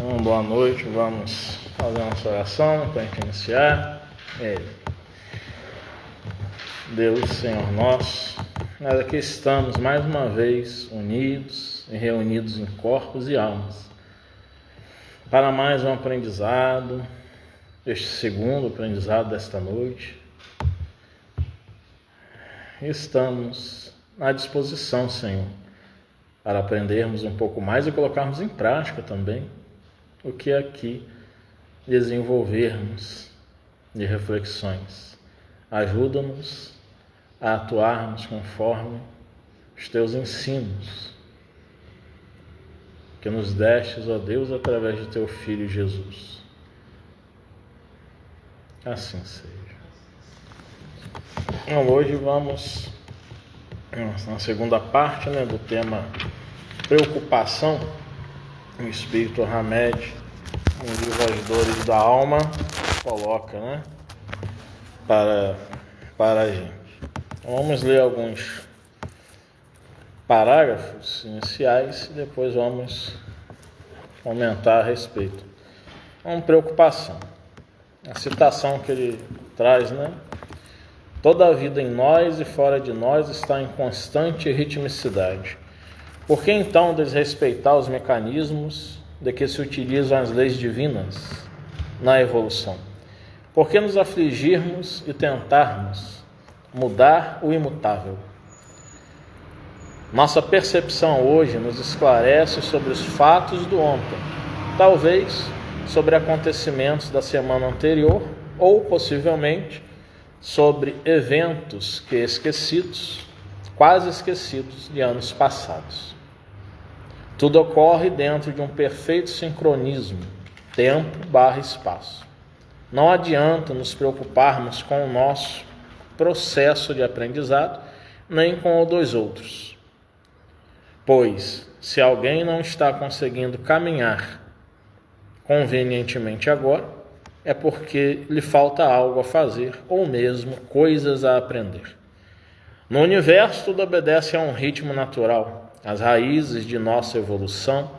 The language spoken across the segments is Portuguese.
Boa noite, vamos fazer uma oração para a gente iniciar. Deus, Senhor nosso, nós aqui estamos mais uma vez unidos e reunidos em corpos e almas para mais um aprendizado, este segundo aprendizado desta noite. Estamos à disposição, Senhor, para aprendermos um pouco mais e colocarmos em prática também o que aqui desenvolvermos de reflexões. Ajuda-nos a atuarmos conforme os teus ensinos que nos destes, ó Deus, através de teu Filho Jesus. Assim seja. Então, hoje vamos na segunda parte, do tema preocupação. O Espírito Hamed, no livro As Dores da Alma, coloca, para a gente. Então, vamos ler alguns parágrafos iniciais e depois vamos comentar a respeito. Então, preocupação. A citação que ele traz, toda a vida em nós e fora de nós está em constante ritmicidade. Por que então desrespeitar os mecanismos de que se utilizam as leis divinas na evolução? Por que nos afligirmos e tentarmos mudar o imutável? Nossa percepção hoje nos esclarece sobre os fatos do ontem, talvez sobre acontecimentos da semana anterior ou, possivelmente, sobre eventos que quase esquecidos de anos passados. Tudo ocorre dentro de um perfeito sincronismo, tempo/espaço. Não adianta nos preocuparmos com o nosso processo de aprendizado, nem com o dos outros. Pois, se alguém não está conseguindo caminhar convenientemente agora, é porque lhe falta algo a fazer, ou mesmo coisas a aprender. No universo, tudo obedece a um ritmo natural. As raízes de nossa evolução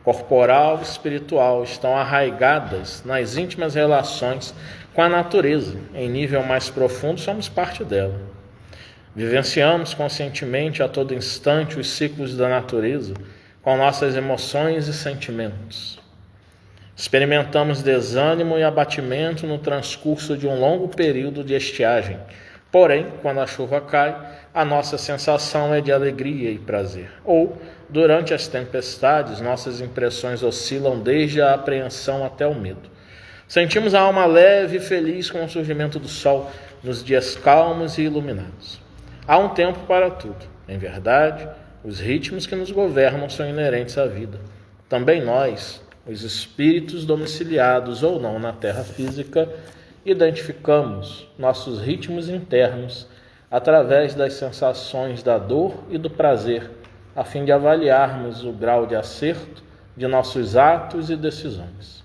corporal e espiritual estão arraigadas nas íntimas relações com a natureza. Em nível mais profundo, somos parte dela. Vivenciamos conscientemente a todo instante os ciclos da natureza com nossas emoções e sentimentos. Experimentamos desânimo e abatimento no transcurso de um longo período de estiagem. Porém, quando a chuva cai, a nossa sensação é de alegria e prazer. Ou, durante as tempestades, nossas impressões oscilam desde a apreensão até o medo. Sentimos a alma leve e feliz com o surgimento do sol nos dias calmos e iluminados. Há um tempo para tudo. Em verdade, os ritmos que nos governam são inerentes à vida. Também nós, os espíritos domiciliados ou não na terra física, identificamos nossos ritmos internos através das sensações da dor e do prazer, a fim de avaliarmos o grau de acerto de nossos atos e decisões.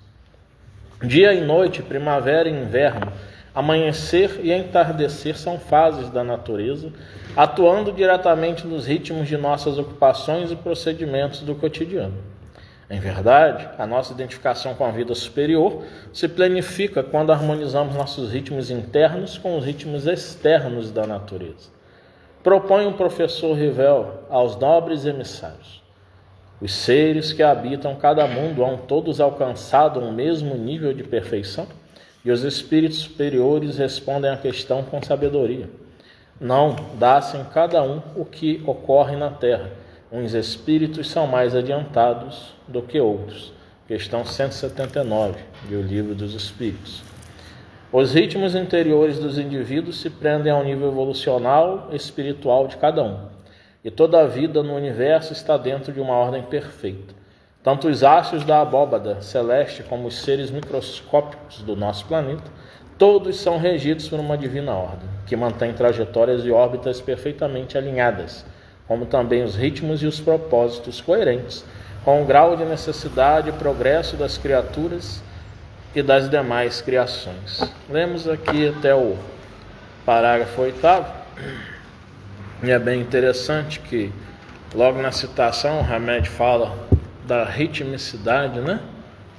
Dia e noite, primavera e inverno, amanhecer e entardecer são fases da natureza, atuando diretamente nos ritmos de nossas ocupações e procedimentos do cotidiano. Em verdade, a nossa identificação com a vida superior se planifica quando harmonizamos nossos ritmos internos com os ritmos externos da natureza. Propõe o professor Rivel aos nobres emissários. Os seres que habitam cada mundo hão todos alcançado um mesmo nível de perfeição? E os espíritos superiores respondem à questão com sabedoria. Não, dá-se em cada um o que ocorre na terra. Uns espíritos são mais adiantados do que outros. Questão 179, do Livro dos Espíritos. Os ritmos interiores dos indivíduos se prendem ao nível evolucional e espiritual de cada um. E toda a vida no universo está dentro de uma ordem perfeita. Tanto os astros da abóbada celeste como os seres microscópicos do nosso planeta, todos são regidos por uma divina ordem, que mantém trajetórias e órbitas perfeitamente alinhadas, como também os ritmos e os propósitos coerentes com o grau de necessidade e progresso das criaturas e das demais criações. Lemos aqui até o parágrafo 8º, e é bem interessante que logo na citação o Hamed fala da ritmicidade,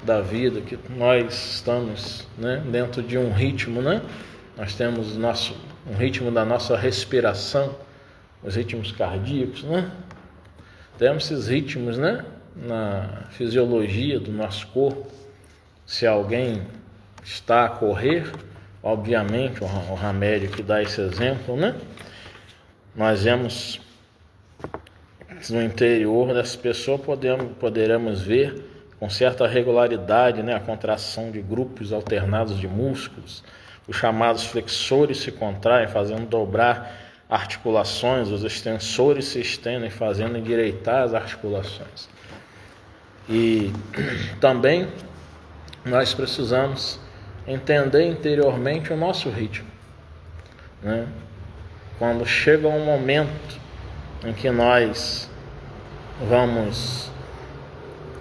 da vida, que nós estamos, né, dentro de um ritmo, né? Nós temos um ritmo da nossa respiração, os ritmos cardíacos, né? Temos esses ritmos, né, na fisiologia do nosso corpo. Se alguém está a correr, obviamente, o Hamed que dá esse exemplo, né? Nós vemos no interior dessa pessoa, poderemos ver com certa regularidade, né, a contração de grupos alternados de músculos. Os chamados flexores se contraem, fazendo dobrar articulações, os extensores se estendem, fazendo endireitar as articulações. E também nós precisamos entender interiormente o nosso ritmo, né? Quando chega um momento em que nós vamos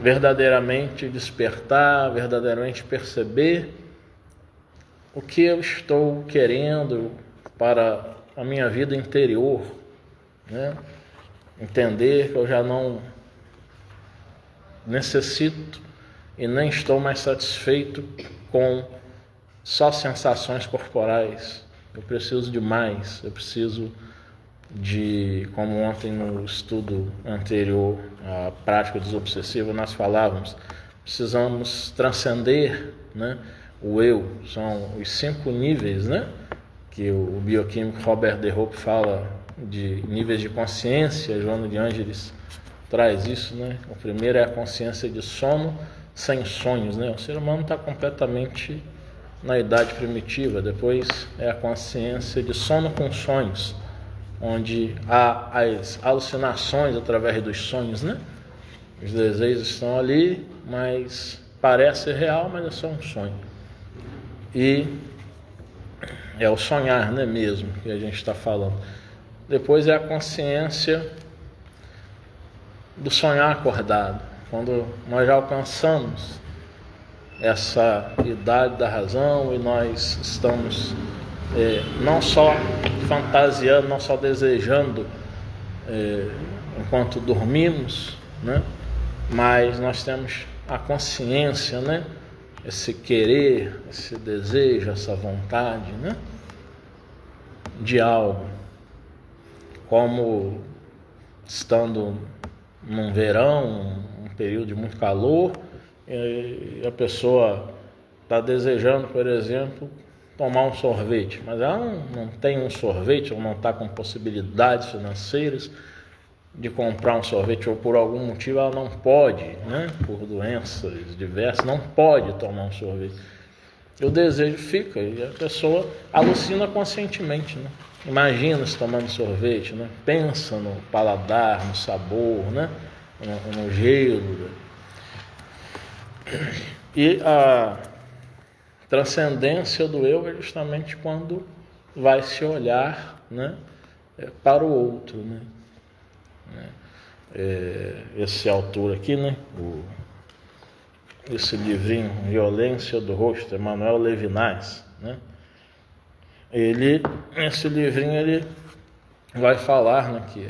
verdadeiramente despertar, verdadeiramente perceber o que eu estou querendo para a minha vida interior, né? Entender que eu já não necessito e nem estou mais satisfeito com só sensações corporais. Eu preciso de mais, eu preciso de, como ontem no estudo anterior à prática desobsessiva nós falávamos, precisamos transcender, né, o eu. São os 5 níveis, né, que o bioquímico Robert de Hope fala de níveis de consciência. Joana de Ângeles traz isso, né? O primeiro é a consciência de sono sem sonhos, né? O ser humano está completamente na idade primitiva. Depois é a consciência de sono com sonhos, onde há as alucinações através dos sonhos, né? Os desejos estão ali, mas parece real, mas é só um sonho. E é o sonhar, né, mesmo, que a gente está falando. Depois é a consciência do sonhar acordado, quando nós já alcançamos essa idade da razão e nós estamos não só fantasiando, não só desejando enquanto dormimos, né? Mas nós temos a consciência, né? Esse querer, esse desejo, essa vontade, né? De algo, como estando num verão, um período de muito calor, e a pessoa está desejando, por exemplo, tomar um sorvete, mas ela não tem um sorvete, ou não está com possibilidades financeiras de comprar um sorvete, ou por algum motivo ela não pode, né, por doenças diversas, não pode tomar um sorvete. O desejo fica e a pessoa alucina conscientemente, né? Imagina-se tomando sorvete, né? Pensa no paladar, no sabor, né? No gelo. E a transcendência do eu é justamente quando vai se olhar, né, para o outro, né? Esse autor aqui, né, esse livrinho Violência do Rosto, Emmanuel Levinas, né? Esse livrinho ele vai falar, né, que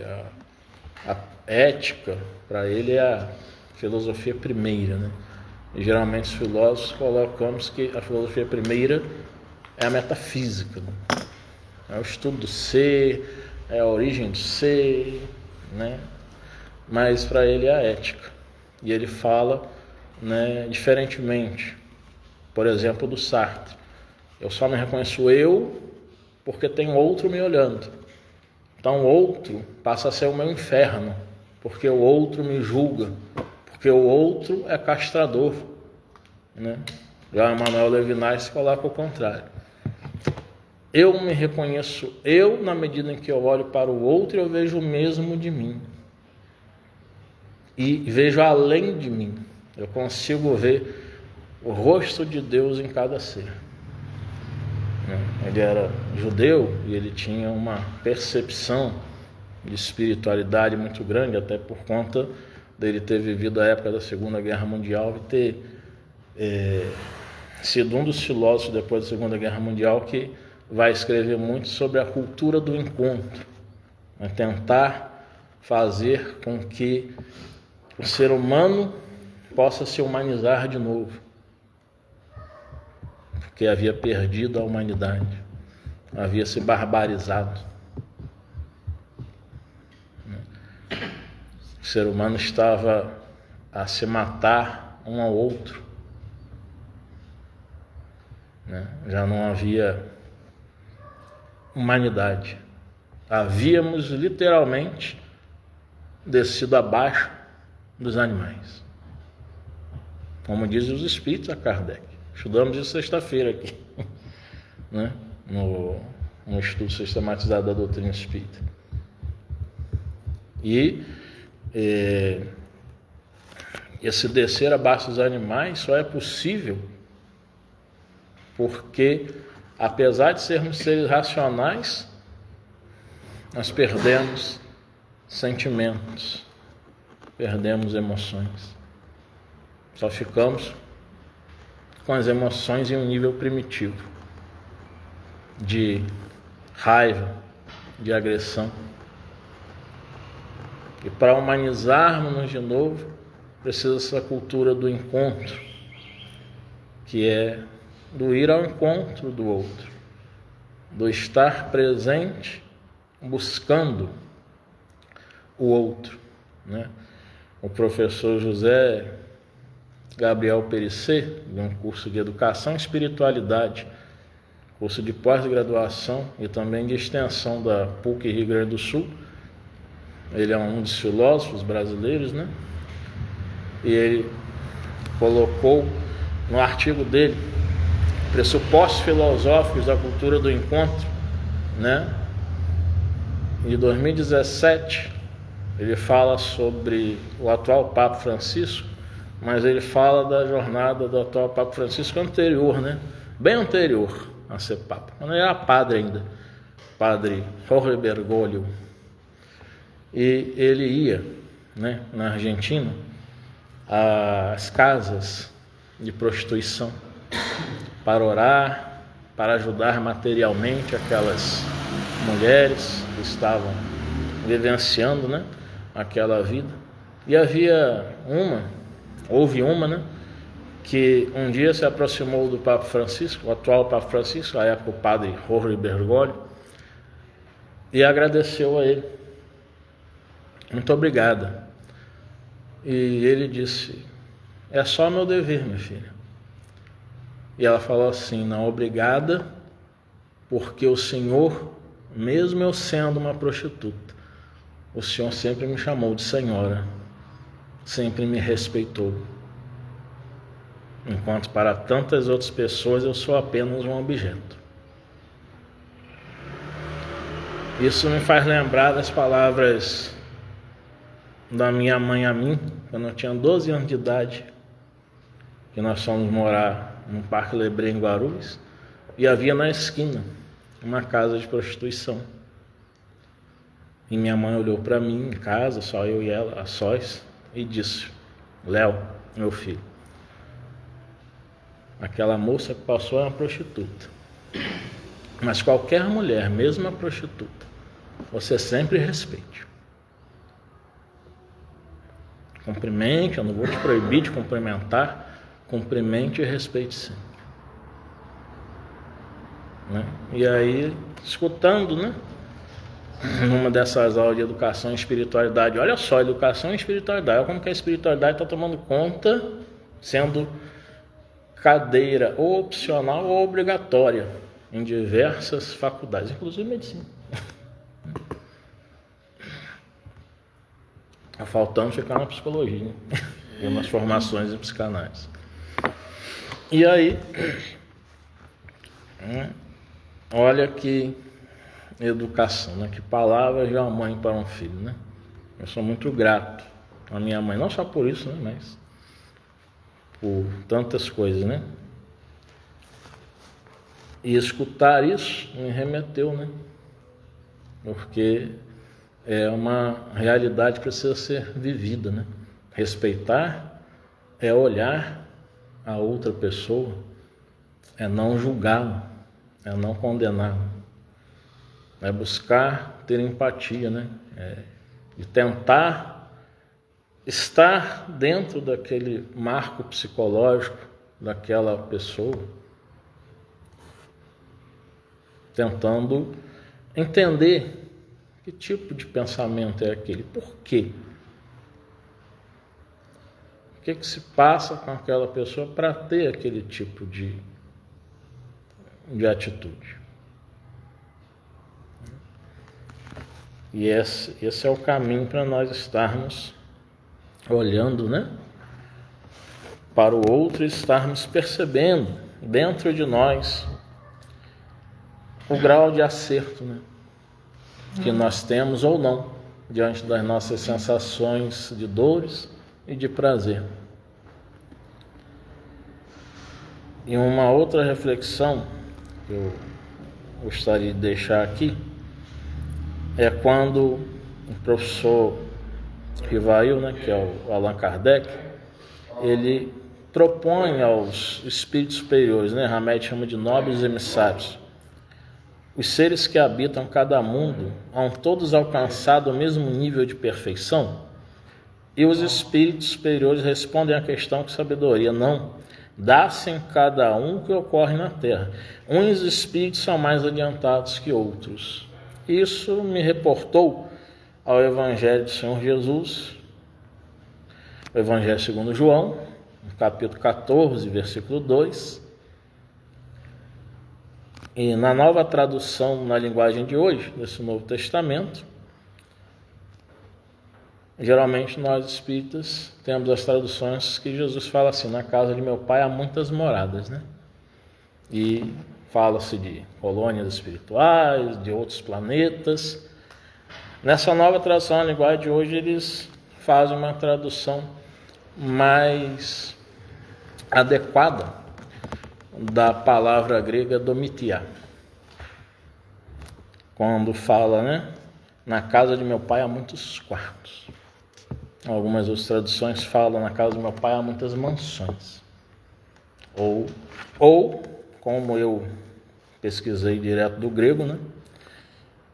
a ética para ele é a filosofia primeira, né? E geralmente os filósofos colocamos que a filosofia primeira é a metafísica, né? É o estudo do ser, é a origem do ser, né? Mas para ele é a ética. E ele fala, né, diferentemente, por exemplo, do Sartre. Eu só me reconheço eu porque tem outro me olhando. Então o outro passa a ser o meu inferno, porque o outro me julga, porque o outro é castrador, né? Já Emmanuel Levinas coloca o contrário. Eu me reconheço eu na medida em que eu olho para o outro e eu vejo o mesmo de mim. E vejo além de mim. Eu consigo ver o rosto de Deus em cada ser. Ele era judeu e ele tinha uma percepção de espiritualidade muito grande, até por conta dele ter vivido a época da Segunda Guerra Mundial e ter sido um dos filósofos depois da Segunda Guerra Mundial que vai escrever muito sobre a cultura do encontro, tentar fazer com que o ser humano possa se humanizar de novo, porque havia perdido a humanidade, havia se barbarizado. O ser humano estava a se matar um ao outro, né? Já não havia humanidade. Havíamos literalmente descido abaixo dos animais, como dizem os espíritos a Kardec. Estudamos isso sexta-feira aqui, né? no estudo sistematizado da doutrina espírita. E esse descer abaixo dos animais só é possível porque, apesar de sermos seres racionais, nós perdemos sentimentos, perdemos emoções. Só ficamos com as emoções em um nível primitivo, de raiva, de agressão. E para humanizarmos-nos de novo, precisa essa cultura do encontro, que é do ir ao encontro do outro, do estar presente, buscando o outro, né? O professor José Gabriel Perissé, de um curso de Educação e Espiritualidade, curso de pós-graduação e também de extensão da PUC Rio Grande do Sul. Ele é um dos filósofos brasileiros, né? E ele colocou no artigo dele pressupostos filosóficos da cultura do encontro, né? Em 2017 ele fala sobre o atual Papa Francisco, mas ele fala da jornada do atual Papa Francisco anterior, né? Bem anterior a ser Papa, quando ele era padre ainda, padre Jorge Bergoglio. E ele ia, né, na Argentina, às casas de prostituição para orar, para ajudar materialmente aquelas mulheres que estavam vivenciando, né, aquela vida. E houve uma, né, que um dia se aproximou do Papa Francisco, o atual Papa Francisco, à época o padre Jorge Bergoglio, e agradeceu a ele. Muito obrigada. E ele disse: é só meu dever, minha filha. E ela falou assim: não, obrigada, porque o Senhor, mesmo eu sendo uma prostituta, o Senhor sempre me chamou de senhora, sempre me respeitou, enquanto para tantas outras pessoas eu sou apenas um objeto. Isso me faz lembrar das palavras da minha mãe a mim, quando eu tinha 12 anos de idade, que nós fomos morar no Parque Lebré, em Guarulhos, e havia na esquina uma casa de prostituição. E minha mãe olhou para mim em casa, só eu e ela, a sós, e disse: Léo, meu filho, aquela moça que passou é uma prostituta, mas qualquer mulher, mesmo a prostituta, você sempre respeite. Cumprimente, eu não vou te proibir de cumprimentar, cumprimente e respeite sempre. Né? E aí, escutando, né, numa dessas aulas de educação e espiritualidade, olha só, educação e espiritualidade, olha como que a espiritualidade está tomando conta, sendo cadeira ou opcional ou obrigatória em diversas faculdades, inclusive medicina. Está faltando ficar na psicologia, né? E nas formações em psicanálise. E aí, olha que educação, né? Que palavras de uma mãe para um filho, né? Eu sou muito grato à minha mãe, não só por isso, né? Mas por tantas coisas, né? E escutar isso me remeteu, né? Porque é uma realidade que precisa ser vivida, né? Respeitar é olhar a outra pessoa, é não julgá-la, é não condená-la, é buscar ter empatia, né? E tentar estar dentro daquele marco psicológico daquela pessoa, tentando entender que tipo de pensamento é aquele, por quê? O que se passa com aquela pessoa para ter aquele tipo de atitude. E esse é o caminho para nós estarmos olhando, né, para o outro e estarmos percebendo dentro de nós o grau de acerto, né, que nós temos ou não diante das nossas sensações de dores e de prazer. E uma outra reflexão que eu gostaria de deixar aqui é quando o professor Rivail, né, que é o Allan Kardec, ele propõe aos espíritos superiores, né, Hamed chama de nobres emissários, os seres que habitam cada mundo hão todos alcançado o mesmo nível de perfeição? E os espíritos superiores respondem à questão com sabedoria: não, dá-se em cada um o que ocorre na terra. Uns espíritos são mais adiantados que outros. Isso me reportou ao Evangelho do Senhor Jesus, o Evangelho segundo João, no capítulo 14, versículo 2. E na nova tradução, na linguagem de hoje, desse Novo Testamento, geralmente nós espíritas temos as traduções que Jesus fala assim: na casa de meu pai há muitas moradas, né? E fala-se de colônias espirituais, de outros planetas. Nessa nova tradução, na linguagem de hoje, eles fazem uma tradução mais adequada da palavra grega domitia, quando fala, né, na casa de meu pai há muitos quartos. Algumas outras traduções falam: na casa do meu pai há muitas mansões. Ou como eu pesquisei direto do grego, né,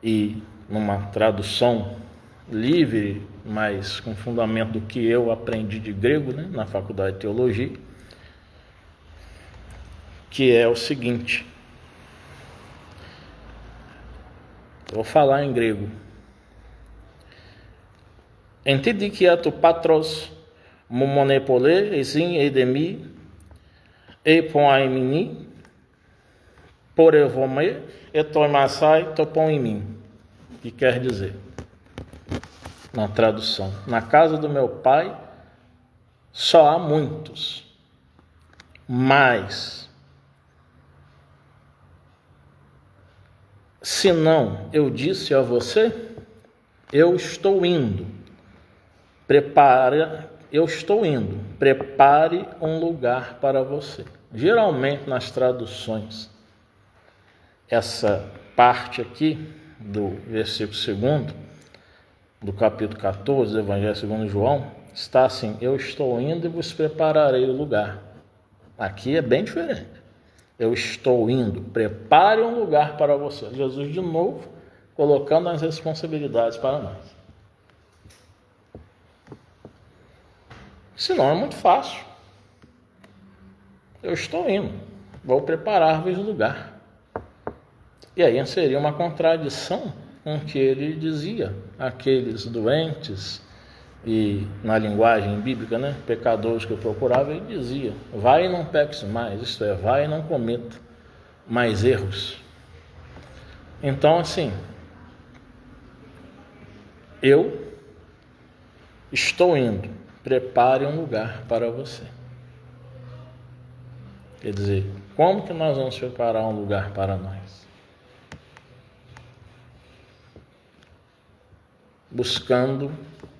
e numa tradução livre, mas com fundamento do que eu aprendi de grego, né, na faculdade de teologia, que é o seguinte, vou falar em grego: Entidikiato patros momonepole esin edemi epoaimini porevome etoimasai topon em mim. Que quer dizer, na tradução: na casa do meu pai só há muitos, mas se não eu disse a você, eu estou indo, prepare um lugar para você. Geralmente nas traduções, essa parte aqui do versículo 2 do capítulo 14 do Evangelho segundo João está assim: eu estou indo e vos prepararei o lugar. Aqui é bem diferente: eu estou indo, prepare um lugar para você. Jesus de novo colocando as responsabilidades para nós. Senão é muito fácil: eu estou indo, vou preparar-vos o lugar. E aí seria uma contradição com o que ele dizia àqueles doentes, e na linguagem bíblica, né, pecadores que eu procurava, ele dizia: vai e não peques mais, isto é, vai e não cometa mais erros. Então, assim, eu estou indo, prepare um lugar para você. Quer dizer, como que nós vamos preparar um lugar para nós? Buscando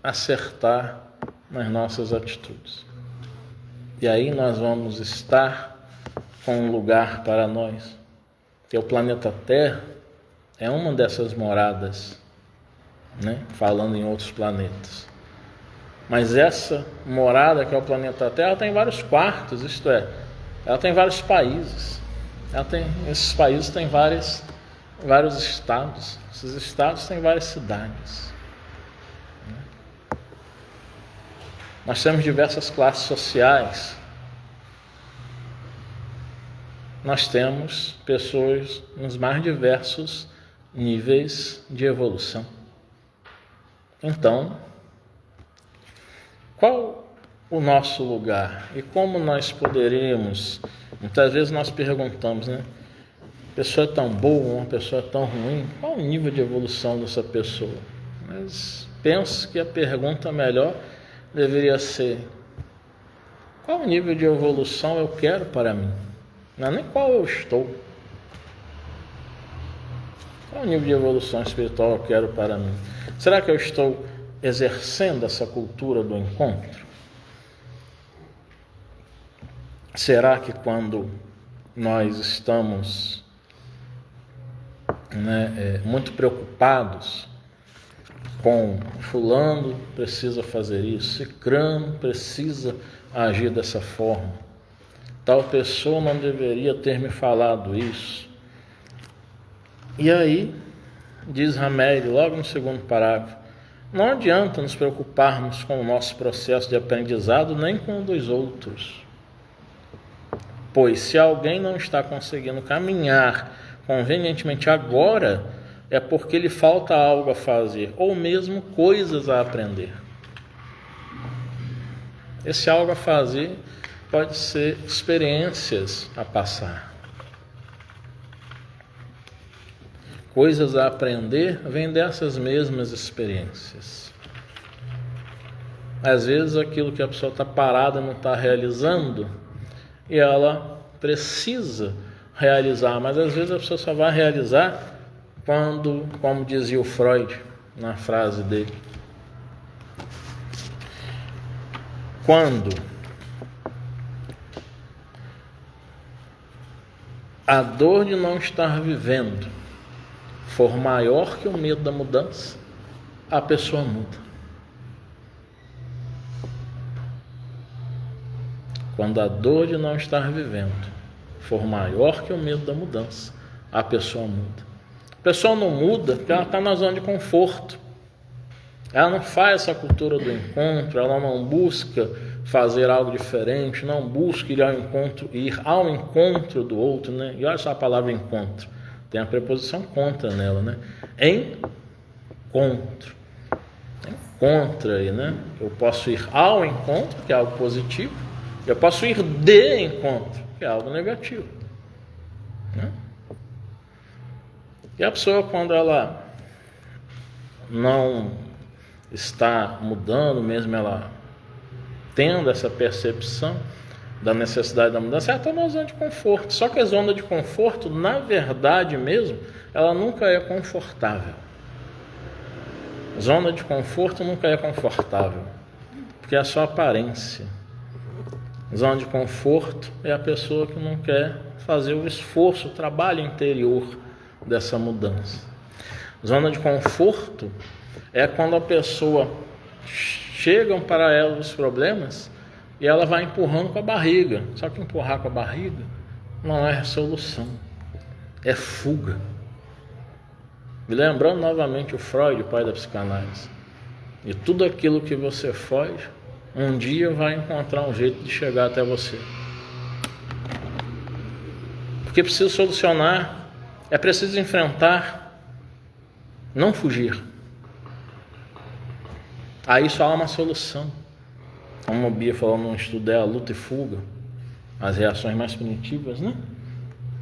acertar nas nossas atitudes. E aí nós vamos estar com um lugar para nós. Que o planeta Terra é uma dessas moradas, né? Falando em outros planetas. Mas essa morada que é o planeta Terra tem vários quartos, isto é, ela tem vários países. Esses países têm vários estados. Esses estados têm várias cidades. Nós temos diversas classes sociais. Nós temos pessoas nos mais diversos níveis de evolução. Então, qual o nosso lugar e como nós poderíamos, muitas vezes nós perguntamos, né? Uma pessoa é tão boa, uma pessoa é tão ruim, qual o nível de evolução dessa pessoa? Mas penso que a pergunta melhor deveria ser: qual o nível de evolução eu quero para mim? Não é nem qual eu estou. Qual o nível de evolução espiritual eu quero para mim? Será que eu estou exercendo essa cultura do encontro? Será que quando nós estamos muito preocupados com fulano precisa fazer isso, cicrano precisa agir dessa forma, tal pessoa não deveria ter me falado isso? E aí, diz Hamelin, logo no segundo parágrafo, não adianta nos preocuparmos com o nosso processo de aprendizado nem com o dos outros. Pois se alguém não está conseguindo caminhar convenientemente agora, é porque lhe falta algo a fazer, ou mesmo coisas a aprender. Esse algo a fazer pode ser experiências a passar. Coisas a aprender vêm dessas mesmas experiências. Às vezes aquilo que a pessoa está parada não está realizando e ela precisa realizar, mas às vezes a pessoa só vai realizar quando, como dizia o Freud na frase dele, quando a dor de não estar vivendo for maior que o medo da mudança, a pessoa muda. Quando a dor de não estar vivendo for maior que o medo da mudança, a pessoa muda. A pessoa não muda porque ela está na zona de conforto. Ela não faz essa cultura do encontro, ela não busca fazer algo diferente, não busca ir ao encontro do outro, né? E olha só a palavra encontro. Tem a preposição contra nela, né? Encontro. Encontra aí, né? Eu posso ir ao encontro, que é algo positivo. Eu posso ir de encontro, que é algo negativo, né? E a pessoa, quando ela não está mudando, mesmo ela tendo essa percepção da necessidade da mudança, ela está na zona de conforto. Só que a zona de conforto, na verdade mesmo, ela nunca é confortável. Zona de conforto nunca é confortável, porque é só aparência. Zona de conforto é a pessoa que não quer fazer o esforço, o trabalho interior dessa mudança. Zona de conforto é quando a pessoa chegam para ela os problemas e ela vai empurrando com a barriga. Só que empurrar com a barriga não é solução, é fuga. E lembrando novamente o Freud, o pai da psicanálise, e tudo aquilo que você foge, um dia vai encontrar um jeito de chegar até você. Porque precisa solucionar, é preciso enfrentar, não fugir. Aí só há uma solução. Como o Bia falou num estudo dela, luta e fuga, as reações mais primitivas, né?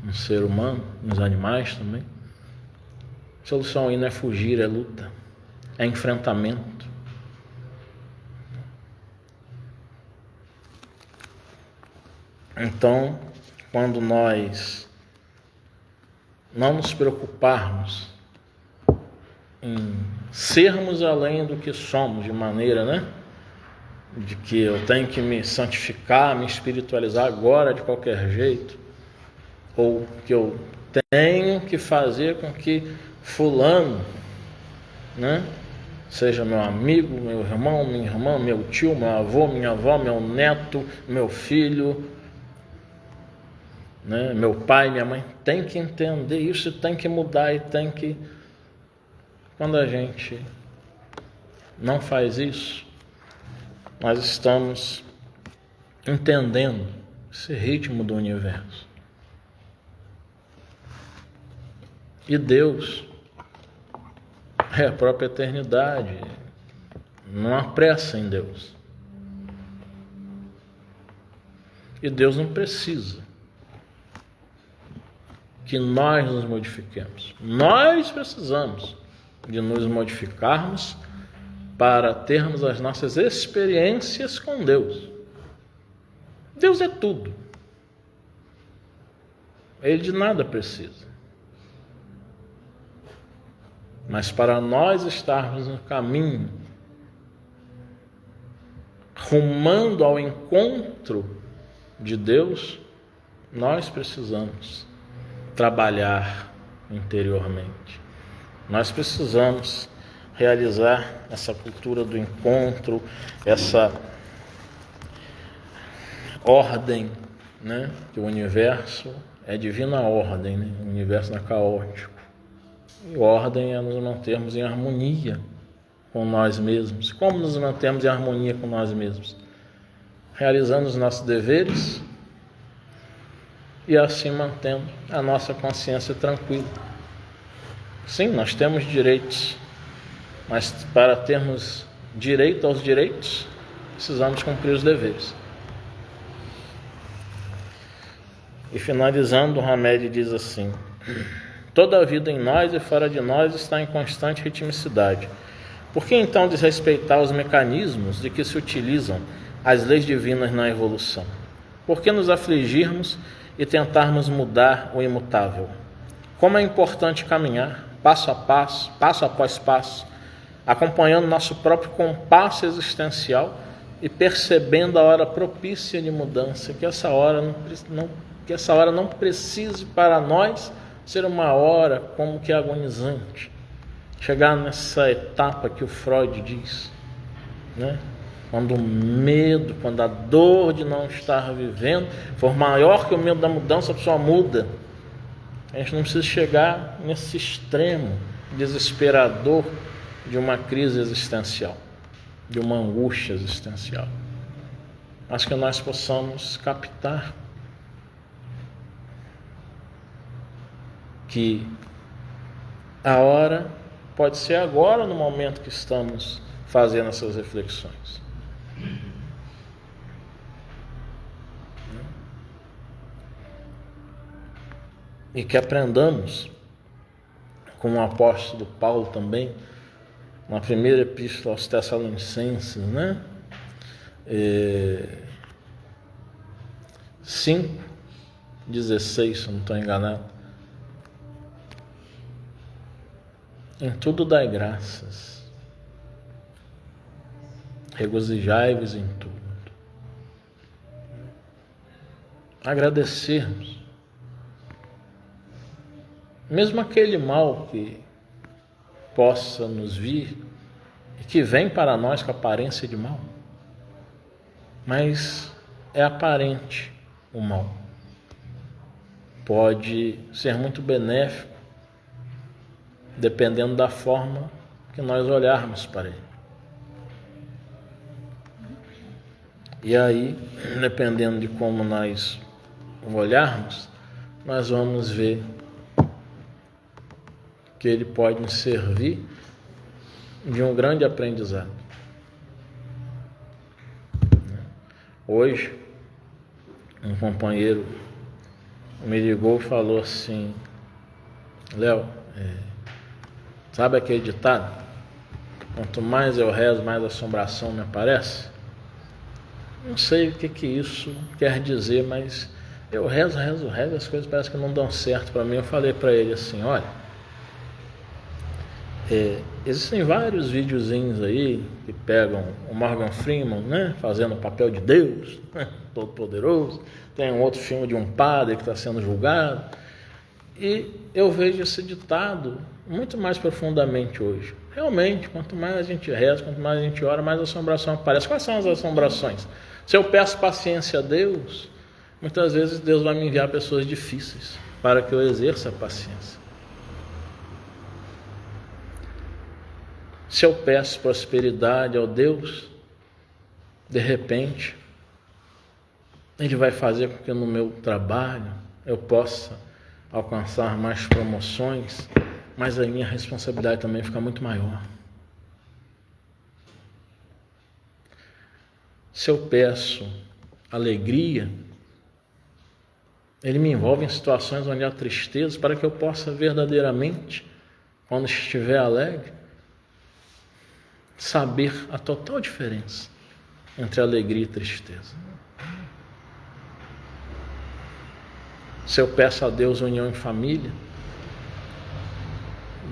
No ser humano, nos animais também. A solução aí não é fugir, é luta, é enfrentamento. Então, quando nós não nos preocuparmos em sermos além do que somos, de maneira, né, de que eu tenho que me santificar, me espiritualizar agora de qualquer jeito, ou que eu tenho que fazer com que fulano, né, seja meu amigo, meu irmão, minha irmã, meu tio, meu avô, minha avó, meu neto, meu filho, né, meu pai, minha mãe, tem que entender isso, tem que mudar e tem que... Quando a gente não faz isso, nós estamos entendendo esse ritmo do universo. E Deus é a própria eternidade. Não há pressa em Deus. E Deus não precisa que nós nos modifiquemos. Nós precisamos de nos modificarmos para termos as nossas experiências com Deus. Deus é tudo. Ele de nada precisa. Mas para nós estarmos no caminho, rumando ao encontro de Deus, nós precisamos trabalhar interiormente. Nós precisamos realizar essa cultura do encontro, essa ordem, né? Que o universo é divina ordem, né? O universo não é caótico. E ordem é nos mantermos em harmonia com nós mesmos. Como nos mantemos em harmonia com nós mesmos? Realizando os nossos deveres e assim mantendo a nossa consciência tranquila. Sim, nós temos direitos, mas para termos direito aos direitos, precisamos cumprir os deveres. E finalizando, o Hamed diz assim: toda a vida em nós e fora de nós está em constante ritmicidade. Por que então desrespeitar os mecanismos de que se utilizam as leis divinas na evolução? Por que nos afligirmos e tentarmos mudar o imutável? Como é importante caminhar, passo a passo, passo após passo, acompanhando nosso próprio compasso existencial e percebendo a hora propícia de mudança, que essa hora não precise para nós ser uma hora como que agonizante. Chegar nessa etapa que o Freud diz, né? Quando o medo, quando a dor de não estar vivendo for maior que o medo da mudança, a pessoa muda. A gente não precisa chegar nesse extremo desesperador de uma crise existencial, de uma angústia existencial. Mas que nós possamos captar que a hora pode ser agora, no momento que estamos fazendo essas reflexões. E que aprendamos com o apóstolo Paulo também, na primeira epístola aos Tessalonicenses, né? 5:16, se eu não estou enganado. Em tudo dai graças, regozijai-vos em tudo. Agradecermos. Mesmo aquele mal que possa nos vir e que vem para nós com aparência de mal, mas é aparente o mal. Pode ser muito benéfico, dependendo da forma que nós olharmos para ele. E aí, dependendo de como nós olharmos, nós vamos ver que ele pode nos servir de um grande aprendizado. Hoje, um companheiro me ligou e falou assim: Léo, sabe aquele ditado? Quanto mais eu rezo, mais assombração me aparece? Não sei o que isso quer dizer, mas eu rezo, as coisas parecem que não dão certo para mim. Eu falei para ele assim: olha, existem vários videozinhos aí que pegam o Morgan Freeman, né, fazendo o papel de Deus, né, todo poderoso. Tem um outro filme de um padre que está sendo julgado. E eu vejo esse ditado muito mais profundamente hoje. Realmente, quanto mais a gente reza, quanto mais a gente ora, mais a assombração aparece. Quais são as assombrações? Se eu peço paciência a Deus, muitas vezes Deus vai me enviar pessoas difíceis para que eu exerça a paciência. Se eu peço prosperidade ao Deus, De repente, Ele vai fazer com que no meu trabalho eu possa alcançar mais promoções, mas a minha responsabilidade também fica muito maior. Se eu peço alegria, Ele me envolve em situações onde há tristeza para que eu possa verdadeiramente, quando estiver alegre, saber a total diferença entre alegria e tristeza. Se eu peço a Deus união em família,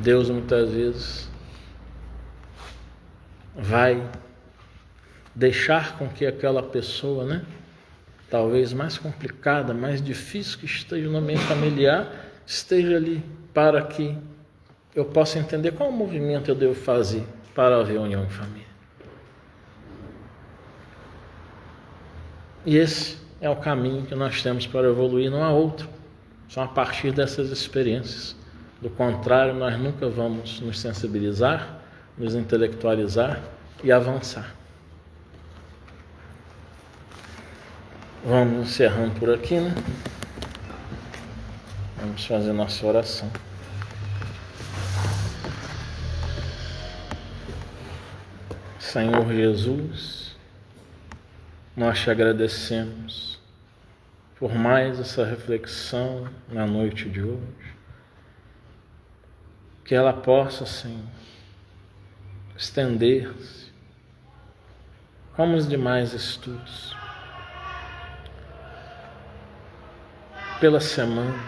Deus muitas vezes vai deixar com que aquela pessoa, talvez mais complicada, mais difícil que esteja no ambiente familiar, esteja ali para que eu possa entender qual movimento eu devo fazer para haver união em família. E esse é o caminho que nós temos para evoluir, não há outro. Só a partir dessas experiências. Do contrário, nós nunca vamos nos sensibilizar, nos intelectualizar e avançar. Vamos encerrando por aqui, Vamos fazer nossa oração. Senhor Jesus, nós te agradecemos por mais essa reflexão na noite de hoje. Que ela possa, Senhor, estender-se como os demais estudos pela semana,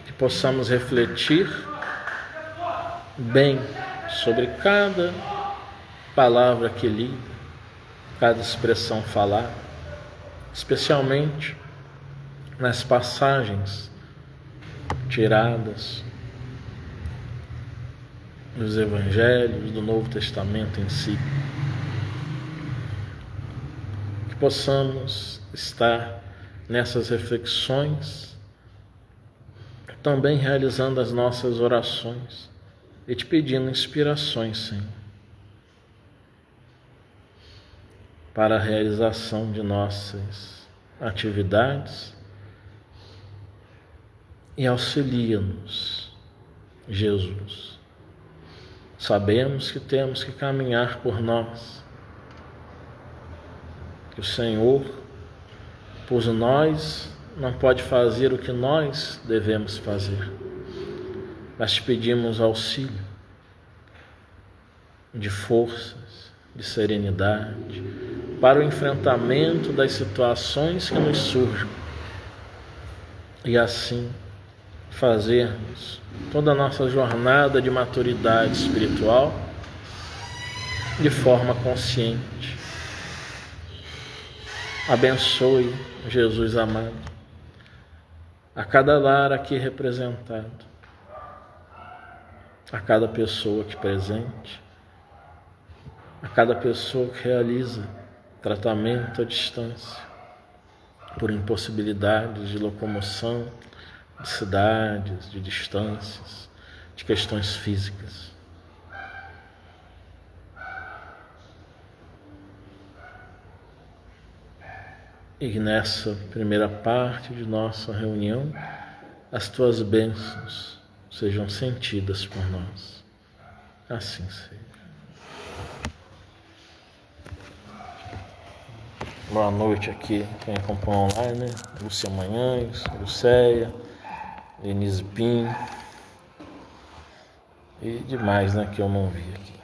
que possamos refletir bem sobre cada palavra que li, cada expressão falada, especialmente nas passagens tiradas dos Evangelhos, do Novo Testamento em si. Que possamos estar nessas reflexões, também realizando as nossas orações e te pedindo inspirações, Senhor, para a realização de nossas atividades, e auxilia-nos, Jesus. Sabemos que temos que caminhar por nós, que o Senhor, por nós, não pode fazer o que nós devemos fazer, mas te pedimos auxílio de forças, de serenidade, para o enfrentamento das situações que nos surgem, e assim fazermos toda a nossa jornada de maturidade espiritual de forma consciente. Abençoe, Jesus amado, a cada lar aqui representado, a cada pessoa aqui presente, a cada pessoa que realiza tratamento à distância, por impossibilidades de locomoção, de cidades, de distâncias, de questões físicas. E nessa primeira parte de nossa reunião, as tuas bênçãos sejam sentidas por nós. Assim seja. Boa noite aqui, quem acompanha online, Lúcia Manhães, Lucéia, Denise Pinho e demais, que eu não vi aqui.